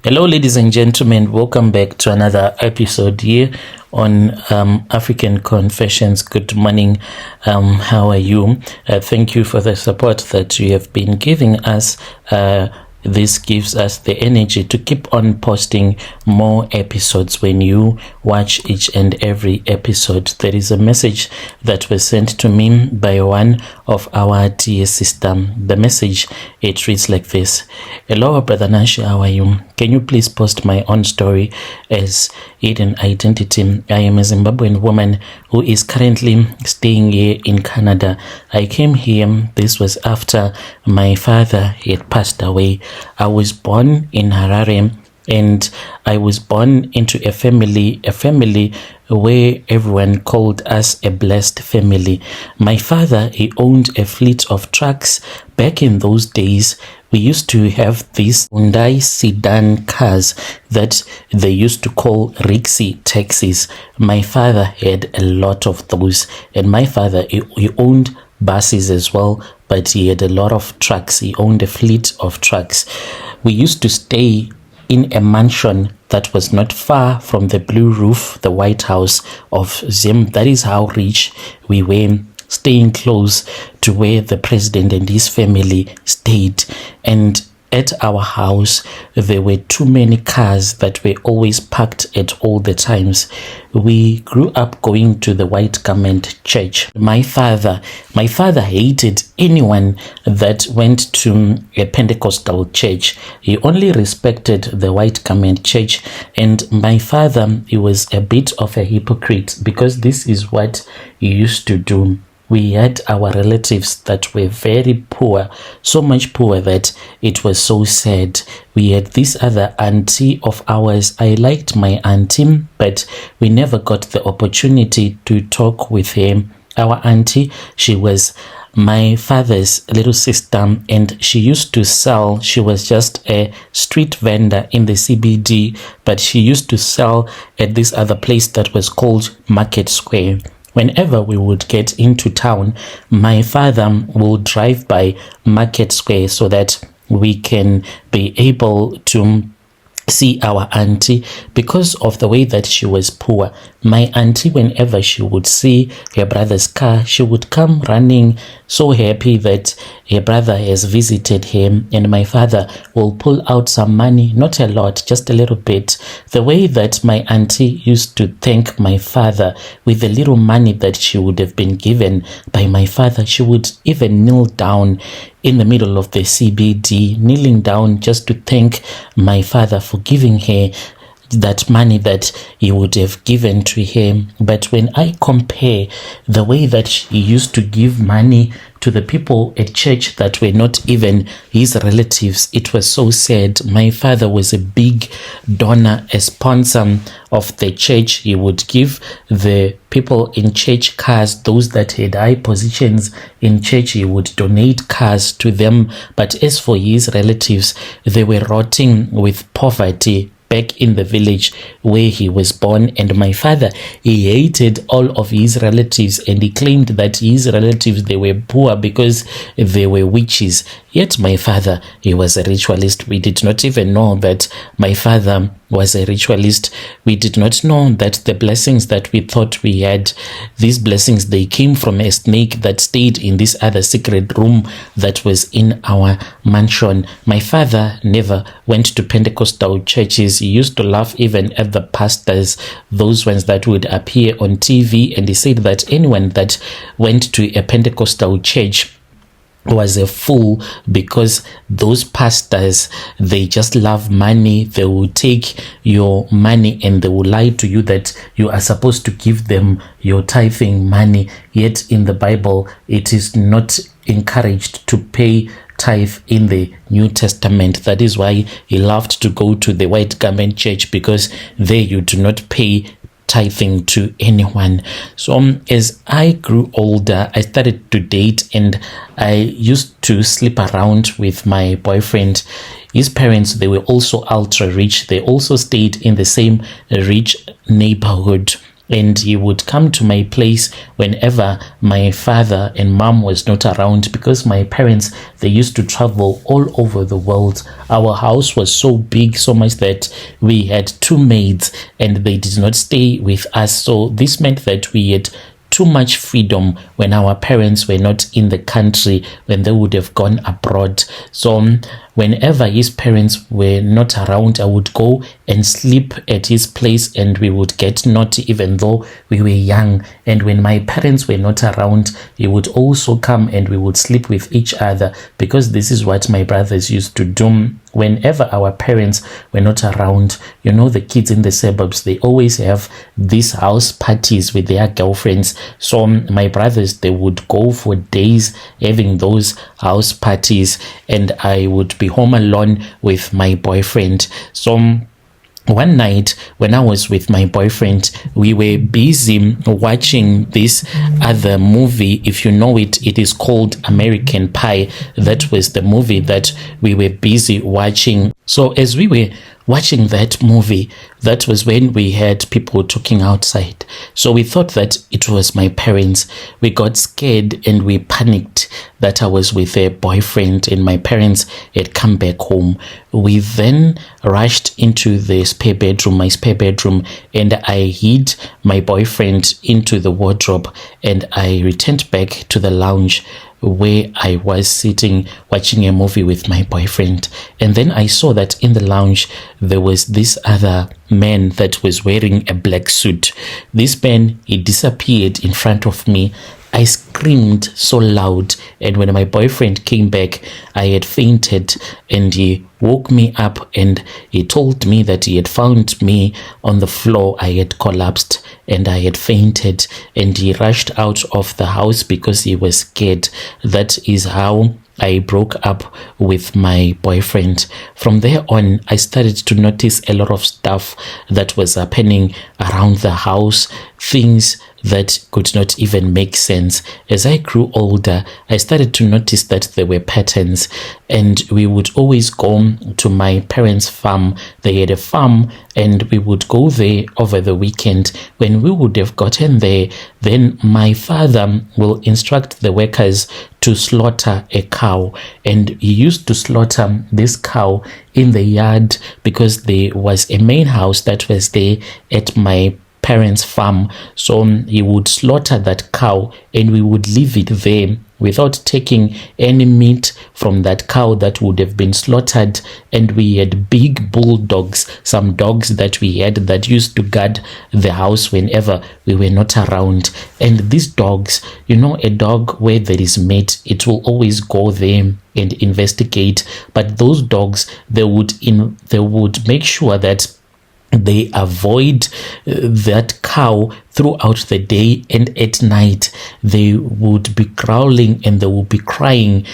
Hello, ladies and gentlemen. Welcome back to another episode here on African Confessions. Good morning. How are you? Thank you for the support that you have been giving us. This gives us the energy to keep on posting more episodes. When you watch each and every episode, there is a message that was sent to me by one of our dear sister. The message, it reads like this. Hello, Brother Nash, how are you? Can you please post my own story as hidden identity? I am a Zimbabwean woman who is currently staying here in Canada. I came here, this was after my father had passed away. I was born in Harare, and I was born into a family where everyone called us a blessed family. My father, he owned a fleet of trucks. Back in those days, we used to have these Hyundai sedan cars that they used to call Rixie taxis. My father had a lot of those, and my father, he owned buses as well, but he had a lot of trucks. He owned a fleet of trucks. We used to stay in a mansion that was not far from the blue roof, the White House of Zim. That is how rich we were, staying close to where the president and his family stayed. And at our house, there were too many cars that were always parked at all the times. We grew up going to the White Garment Church. My father hated anyone that went to a Pentecostal church. He only respected the White Garment Church. And my father, he was a bit of a hypocrite, because this is what he used to do. We had our relatives that were very poor, so much poor that it was so sad. We had this other auntie of ours. I liked my auntie, but we never got the opportunity to talk with her. Our auntie, she was my father's little sister, and she used to sell. She was just a street vendor in the CBD, but she used to sell at this other place that was called Market Square. Whenever we would get into town, my father will drive by Market Square so that we can be able to see our auntie. Because of the way that she was poor, my auntie, whenever she would see her brother's car, she would come running, so happy that her brother has visited him. And my father will pull out some money, not a lot, just a little bit. The way that my auntie used to thank my father with the little money that she would have been given by my father, she would even kneel down in the middle of the CBD, kneeling down just to thank my father for giving her that money that he would have given to him. But when I compare the way that he used to give money to the people at church that were not even his relatives, it was so sad. My father was a big donor, a sponsor of the church. He would give the people in church cars. Those that had high positions in church, he would donate cars to them. But as for his relatives, they were rotting with poverty back in the village where he was born. And my father, he hated all of his relatives, and he claimed that his relatives, they were poor because they were witches. Yet my father, he was a ritualist. We did not even know that my father was a ritualist. We did not know that the blessings that we thought we had, these blessings, they came from a snake that stayed in this other secret room that was in our mansion. My father never went to Pentecostal churches. He used to laugh even at the pastors, those ones that would appear on TV, and he said that anyone that went to a Pentecostal church was a fool, because those pastors, they just love money. They will take your money and they will lie to you that you are supposed to give them your tithing money. Yet in the Bible, it is not encouraged to pay tithe in the New Testament. That is why he loved to go to the White Garment Church, because there you do not pay tithing to anyone. So as I grew older, I started to date, and I used to sleep around with my boyfriend. His parents, they were also ultra rich. They also stayed in the same rich neighborhood. and he would come to my place whenever my father and mom was not around, because my parents, they used to travel all over the world. Our house was so big, so much that we had 2 maids and they did not stay with us. So this meant that we had too much freedom when our parents were not in the country, when they would have gone abroad. So whenever his parents were not around, I would go and sleep at his place, and we would get naughty even though we were young. And when my parents were not around, he would also come and we would sleep with each other, because this is what my brothers used to do. Whenever our parents were not around, you know, the kids in the suburbs, they always have these house parties with their girlfriends. So my brothers, they would go for days having those house parties, and I would be home alone with my boyfriend. So one night when I was with my boyfriend, we were busy watching this other movie. If you know it, it is called American Pie. That was the movie that we were busy watching. So as we were watching that movie, that was when we had people talking outside. So we thought that it was my parents. We got scared and we panicked that I was with a boyfriend and my parents had come back home. We then rushed into the spare bedroom, my spare bedroom, and I hid my boyfriend into the wardrobe, and I returned back to the lounge where I was sitting watching a movie with my boyfriend. And then I saw that in the lounge there was this other man that was wearing a black suit. This man, he disappeared in front of me. I screamed so loud, and when my boyfriend came back, I had fainted, and he woke me up and he told me that he had found me on the floor. I had collapsed and I had fainted, and he rushed out of the house because he was scared. That is how I broke up with my boyfriend. From there on, I started to notice a lot of stuff that was happening around the house, things that could not even make sense. As I grew older, I started to notice that there were patterns, and we would always go to my parents' farm. They had a farm, and we would go there over the weekend. When we would have gotten there, then my father will instruct the workers to slaughter a cow, and he used to slaughter this cow in the yard because there was a main house that was there at my parents' farm. So he would slaughter that cow and we would leave it there without taking any meat from that cow that would have been slaughtered. And we had big bulldogs, some dogs that we had that used to guard the house whenever we were not around. And these dogs, you know, a dog where there is meat, it will always go there and investigate. But those dogs, they would make sure that they avoid that cow throughout the day, and at night they would be growling and they would be crying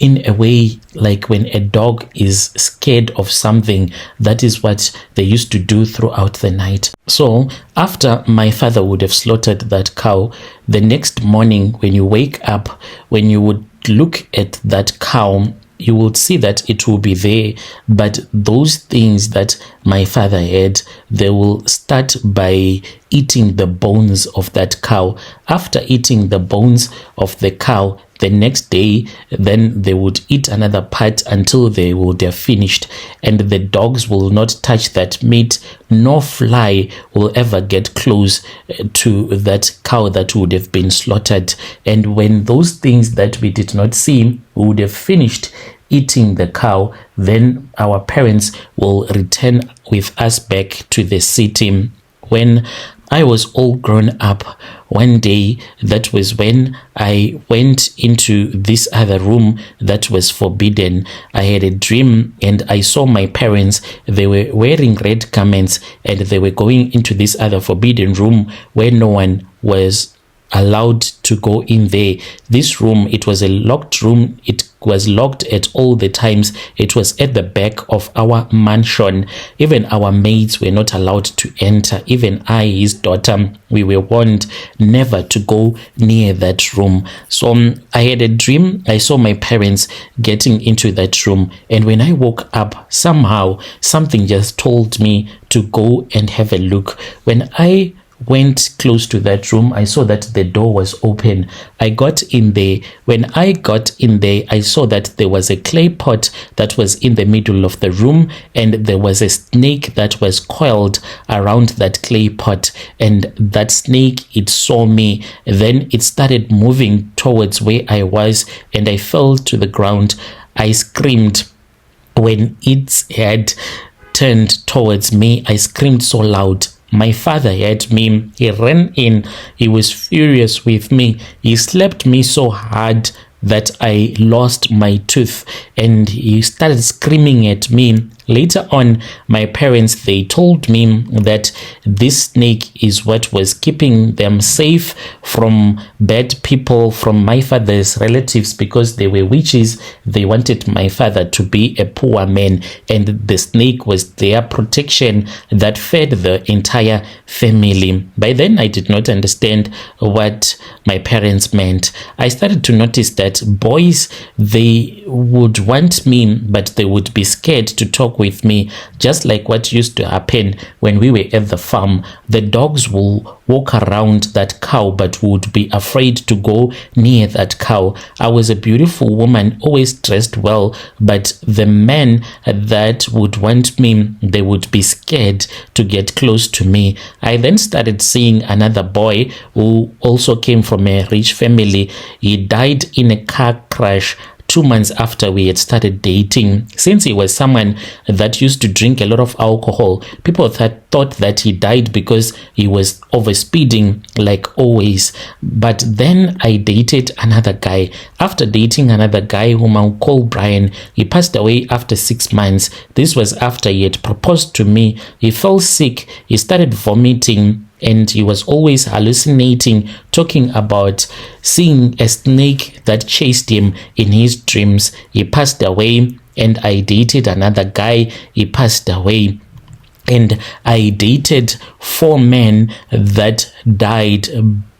in a way like when a dog is scared of something. That is what they used to do throughout the night. So after my father would have slaughtered that cow, the next morning when you wake up, when you would look at that cow, you will see that it will be there, but those things that my father had, they will start by eating the bones of that cow. After eating the bones of the cow, the next day, then they would eat another part until they would have finished, and the dogs will not touch that meat. No fly will ever get close to that cow that would have been slaughtered. And when those things that we did not see would have finished eating the cow, then our parents will return with us back to the city. When I was all grown up, one day, that was when I went into this other room that was forbidden. I had a dream and I saw my parents. They were wearing red garments and they were going into this other forbidden room where no one was allowed to go in there. This room, it was a locked room. It was locked at all the times. It was at the back of our mansion. Even our maids were not allowed to enter. Even I, his daughter, we were warned never to go near that room. So I had a dream. I saw my parents getting into that room, and when I woke up, somehow something just told me to go and have a look. When I went close to that room, I saw that the door was open. I got in there. When I got in there, I saw that there was a clay pot that was in the middle of the room, and there was a snake that was coiled around that clay pot. And that snake, it saw me. Then it started moving towards where I was, and I fell to the ground. I screamed. When its head turned towards me, I screamed so loud. My father heard me. He ran in. He was furious with me. He slapped me so hard that I lost my tooth, and he started screaming at me. Later on, my parents, they told me that this snake is what was keeping them safe from bad people, from my father's relatives, because they were witches. They wanted my father to be a poor man, and the snake was their protection that fed the entire family. By then, I did not understand what my parents meant. I started to notice that boys, they would want me, but they would be scared to talk with me, just like what used to happen when we were at the farm. The dogs will walk around that cow but would be afraid to go near that cow. I was a beautiful woman, always dressed well, but the men that would want me, they would be scared to get close to me. I then started seeing another boy who also came from a rich family. He died in a car crash 2 months after we had started dating. Since he was someone that used to drink a lot of alcohol, people thought that he died because he was overspeeding like always. But then I dated another guy. After dating another guy whom I'll call Brian, he passed away after 6 months. This was after he had proposed to me. He fell sick. He started vomiting, and he was always hallucinating, talking about seeing a snake that chased him in his dreams. He passed away, and I dated another guy. He passed away. And I dated 4 men that died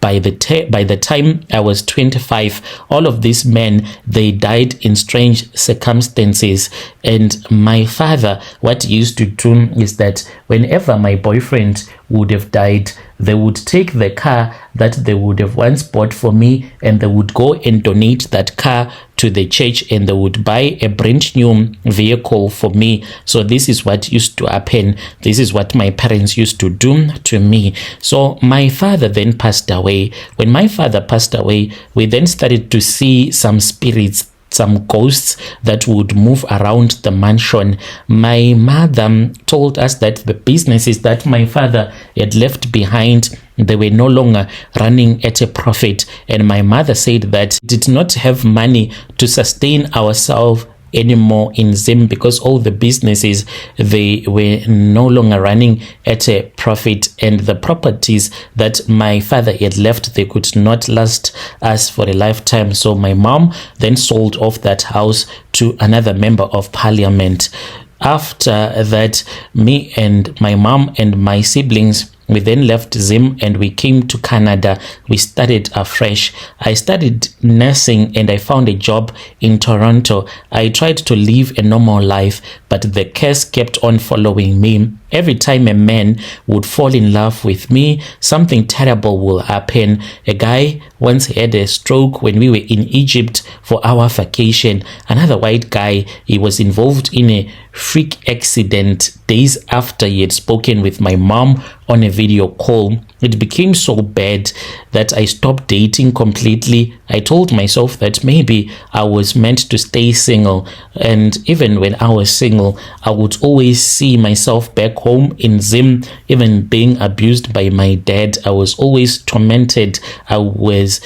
by the time I was 25. All of these men, they died in strange circumstances. And my father, what he used to do is that whenever my boyfriend would have died, they would take the car that they would have once bought for me, and they would go and donate that car to the church, and they would buy a brand new vehicle for me. So this is what used to happen. This is what my parents used to do to me. So my father then passed away. When my father passed away, we then started to see some spirits, some ghosts that would move around the mansion. My mother told us that the businesses that my father had left behind, they were no longer running at a profit. And my mother said that did not have money to sustain ourselves anymore in Zim, because all the businesses, they were no longer running at a profit, and the properties that my father had left, they could not last us for a lifetime. So my mom then sold off that house to another member of parliament. After that, me and my mom and my siblings, we then left Zim and we came to Canada. We started afresh. I studied nursing and I found a job in Toronto. I tried to live a normal life, but the curse kept on following me. Every time a man would fall in love with me, something terrible will happen. A guy once had a stroke when we were in Egypt for our vacation. Another white guy, he was involved in a freak accident days after he had spoken with my mom on a video call. It became so bad that I stopped dating completely. I told myself that maybe I was meant to stay single, and even when I was single, I would always see myself back home in Zim, even being abused by my dad. I was always tormented. I was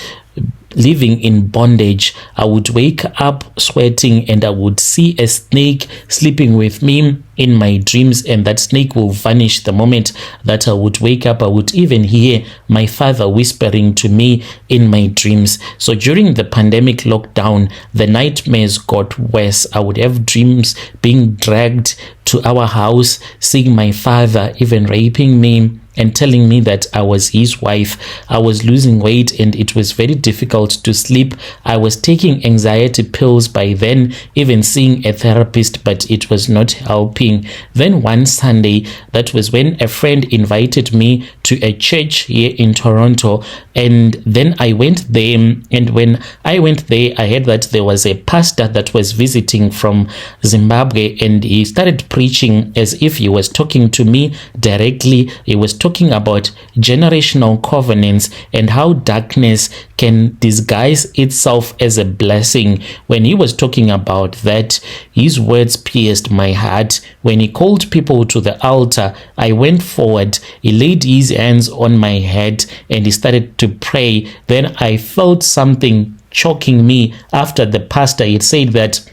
living in bondage. I would wake up sweating and I would see a snake sleeping with me in my dreams, and that snake will vanish the moment that I would wake up. I would even hear my father whispering to me in my dreams. So during the pandemic lockdown, the nightmares got worse. I would have dreams being dragged to our house, seeing my father even raping me and telling me that I was his wife. I was losing weight and it was very difficult to sleep. I was taking anxiety pills by then, even seeing a therapist, but it was not helping. Then one Sunday, that was when a friend invited me to a church here in Toronto, and then I went there, and when I went there, I heard that there was a pastor that was visiting from Zimbabwe, and he started preaching as if he was talking to me directly. He was talking about generational covenants and how darkness can disguise itself as a blessing. When he was talking about that, his words pierced my heart. When he called people to the altar, I went forward. He laid his hands on my head and he started to pray. Then I felt something choking me after the pastor had said that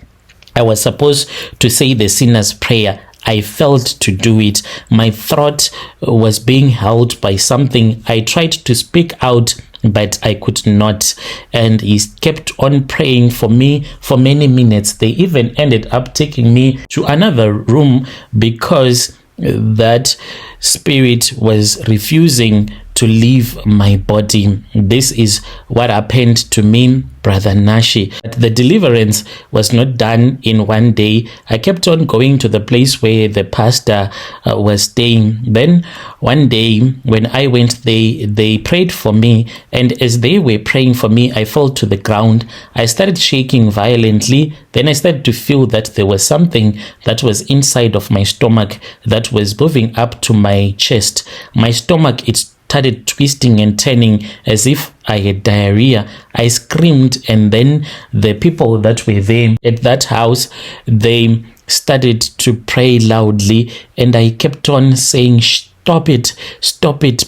I was supposed to say the sinner's prayer. I felt to do it. My throat was being held by something. I tried to speak out, but I could not. And he kept on praying for me for many minutes. They even ended up taking me to another room because that spirit was refusing to leave my body. This is what happened to me, Brother Nashi. The deliverance was not done in one day. I kept on going to the place where the pastor was staying. Then one day when I went there, they prayed for me, and as they were praying for me, I fell to the ground. I started shaking violently. Then I started to feel that there was something that was inside of my stomach that was moving up to my chest. My stomach, it started twisting and turning as if I had diarrhea. I screamed, and then the people that were there at that house, they started to pray loudly, and I kept on saying, stop it,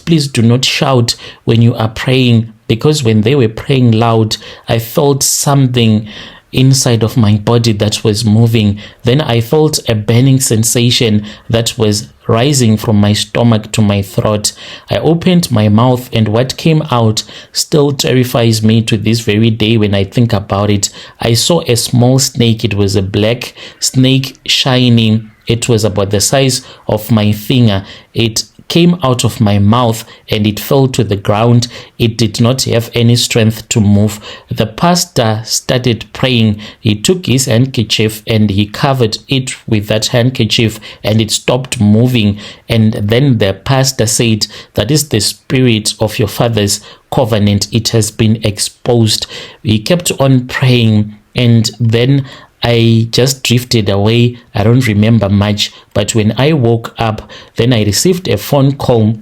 please do not shout when you are praying, because when they were praying loud, I felt something inside of my body that was moving. Then I felt a burning sensation that was rising from my stomach to my throat. I opened my mouth, and what came out still terrifies me to this very day when I think about it. I saw a small snake. It was a black snake, shining. It was about the size of my finger. It came out of my mouth and it fell to the ground. It did not have any strength to move. The pastor started praying. He took his handkerchief and he covered it with that handkerchief, and it stopped moving. And then the pastor said, that is the spirit of your father's covenant. It has been exposed. He kept on praying, and then I just drifted away. I don't remember much, but when I woke up, then I received a phone call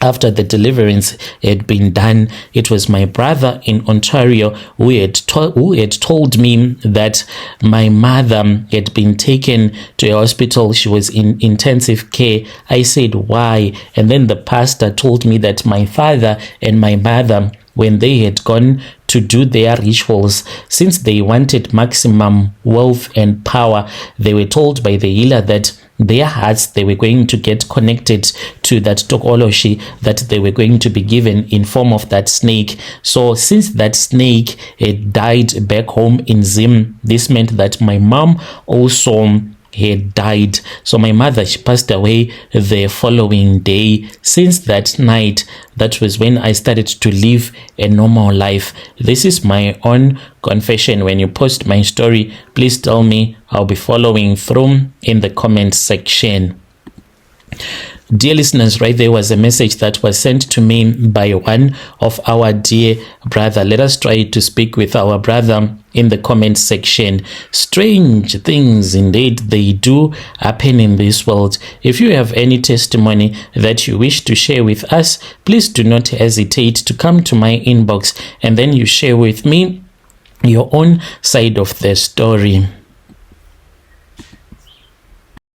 after the deliverance had been done. It was my brother in Ontario who had told me that my mother had been taken to a hospital. She was in intensive care. I said, why? And then the pastor told me that my father and my mother, when they had gone to do their rituals, since they wanted maximum wealth and power, they were told by the healer that their hearts, they were going to get connected to that tokoloshi that they were going to be given in form of that snake. So since that snake had died back home in Zim, this meant that my mom also had died. So my mother, she passed away the following day. Since that night, that was when I started to live a normal life. This is my own confession. When you post my story, please tell me. I'll be following through in the comment section. Dear listeners, right there was a message that was sent to me by one of our dear brother. Let us try to speak with our brother in the comment section. Strange things indeed they do happen in this world. If you have any testimony that you wish to share with us, please do not hesitate to come to my inbox and then you share with me your own side of the story.